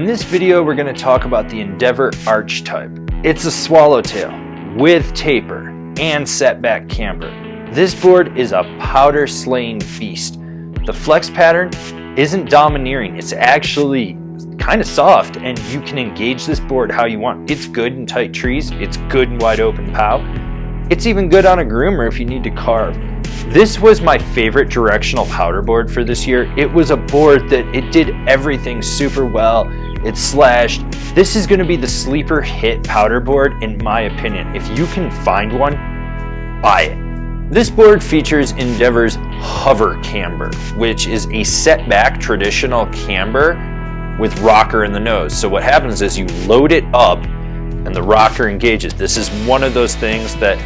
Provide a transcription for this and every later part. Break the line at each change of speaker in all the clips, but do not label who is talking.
In this video, we're going to talk about the Endeavor Archetype. It's a swallowtail with taper and setback camber. This board is a powder slaying beast. The flex pattern isn't domineering, it's actually kind of soft, and you can engage this board how you want. It's good in tight trees, it's good in wide open pow. It's even good on a groomer if you need to carve. This was my favorite directional powder board for this year. It was a board that it did everything super well. It slashed. This is going to be the sleeper hit powder board in my opinion. If you can find one, buy it. This board features Endeavor's Hover Camber, which is a setback traditional camber with rocker in the nose. So what happens is you load it up and the rocker engages. This is one of those things that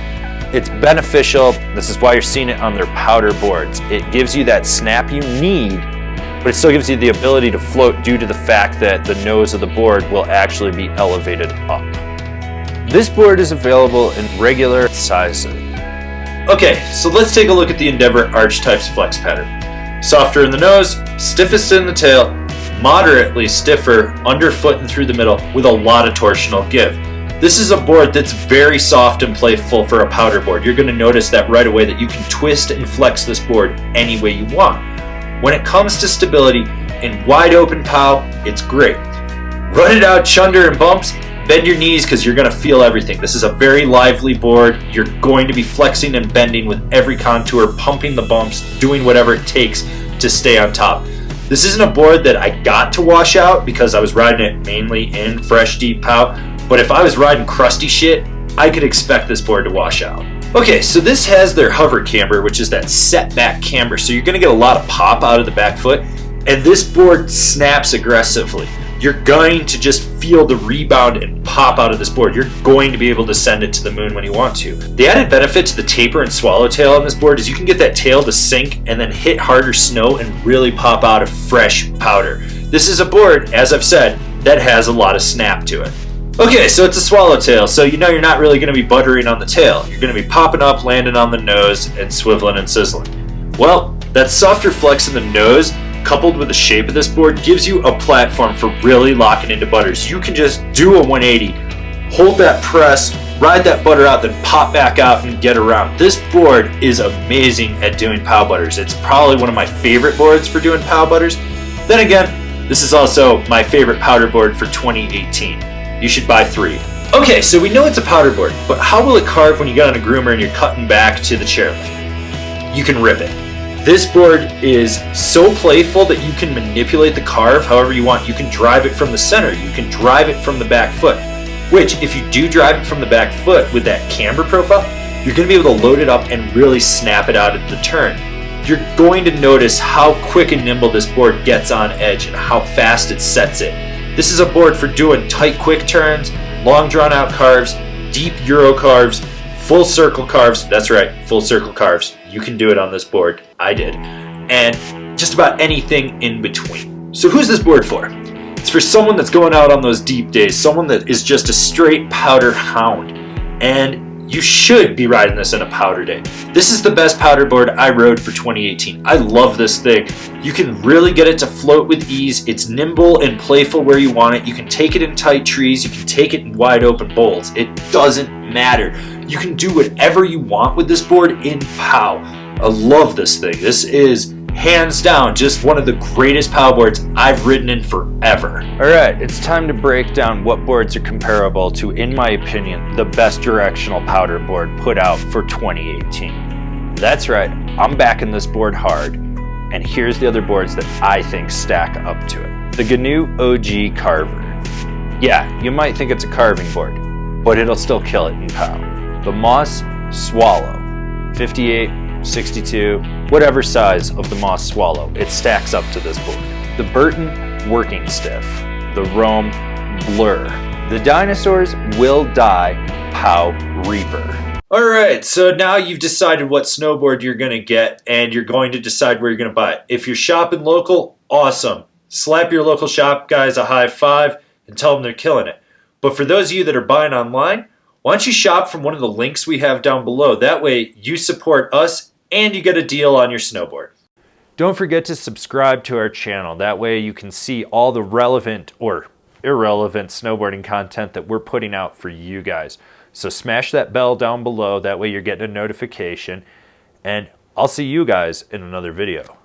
it's beneficial. This is why you're seeing it on their powder boards. It gives you that snap you need, but it still gives you the ability to float due to the fact that the nose of the board will actually be elevated up. This board is available in regular sizes. Okay, so let's take a look at the Endeavor Archetype's flex pattern. Softer in the nose, stiffest in the tail, moderately stiffer underfoot and through the middle with a lot of torsional give. This is a board that's very soft and playful for a powder board. You're going to notice that right away that you can twist and flex this board any way you want. When it comes to stability, in wide open pow, it's great. Run it out, chunder and bumps, bend your knees because you're going to feel everything. This is a very lively board. You're going to be flexing and bending with every contour, pumping the bumps, doing whatever it takes to stay on top. This isn't a board that I got to wash out because I was riding it mainly in fresh deep pow. But if I was riding crusty shit, I could expect this board to wash out. Okay, so this has their hover camber, which is that setback camber. So you're gonna get a lot of pop out of the back foot, and this board snaps aggressively. You're going to just feel the rebound and pop out of this board. You're going to be able to send it to the moon when you want to. The added benefit to the taper and swallowtail on this board is you can get that tail to sink and then hit harder snow and really pop out of fresh powder. This is a board, as I've said, that has a lot of snap to it. Okay, so it's a swallowtail, so you know you're not really going to be buttering on the tail. You're going to be popping up, landing on the nose, and swiveling and sizzling. Well, that softer flex in the nose, coupled with the shape of this board, gives you a platform for really locking into butters. You can just do a 180, hold that press, ride that butter out, then pop back out and get around. This board is amazing at doing pow butters. It's probably one of my favorite boards for doing pow butters. Then again, this is also my favorite powder board for 2018. You should buy 3. Okay, so we know it's a powder board, but how will it carve when you get on a groomer and you're cutting back to the chairlift? You can rip it. This board is so playful that you can manipulate the carve however you want. You can drive it from the center, you can drive it from the back foot, which if you do drive it from the back foot with that camber profile, you're going to be able to load it up and really snap it out at the turn. You're going to notice how quick and nimble this board gets on edge and how fast it sets it. This is a board for doing tight, quick turns, long drawn-out carves, deep Euro carves, full circle carves. That's right, full circle carves. You can do it on this board. I did. And just about anything in between. So who's this board for? It's for someone that's going out on those deep days, someone that is just a straight powder hound. And you should be riding this in a powder day. This is the best powder board I rode for 2018. I love this thing. You can really get it to float with ease. It's nimble and playful where you want it. You can take it in tight trees. You can take it in wide open bowls. It doesn't matter. You can do whatever you want with this board in pow. I love this thing. This is hands down just one of the greatest pow boards I've ridden in forever. Alright, it's time to break down what boards are comparable to, in my opinion, the best directional powder board put out for 2018. That's right, I'm backing this board hard, and here's the other boards that I think stack up to it. The GNU OG Carver. Yeah, you might think it's a carving board, but it'll still kill it in pow. The Moss Swallow, 58, 62, whatever size of the Moss Swallow, it stacks up to this board. The Burton Working Stiff, the Rome Blur, the Dinosaurs Will Die Pow Reaper. Alright, so now you've decided what snowboard you're going to get, and you're going to decide where you're going to buy it. If you're shopping local, awesome. Slap your local shop guys a high five and tell them they're killing it. But for those of you that are buying online, why don't you shop from one of the links we have down below? That way you support us and you get a deal on your snowboard. Don't forget to subscribe to our channel. That way you can see all the relevant or irrelevant snowboarding content that we're putting out for you guys. So smash that bell down below, that way you're getting a notification, and I'll see you guys in another video.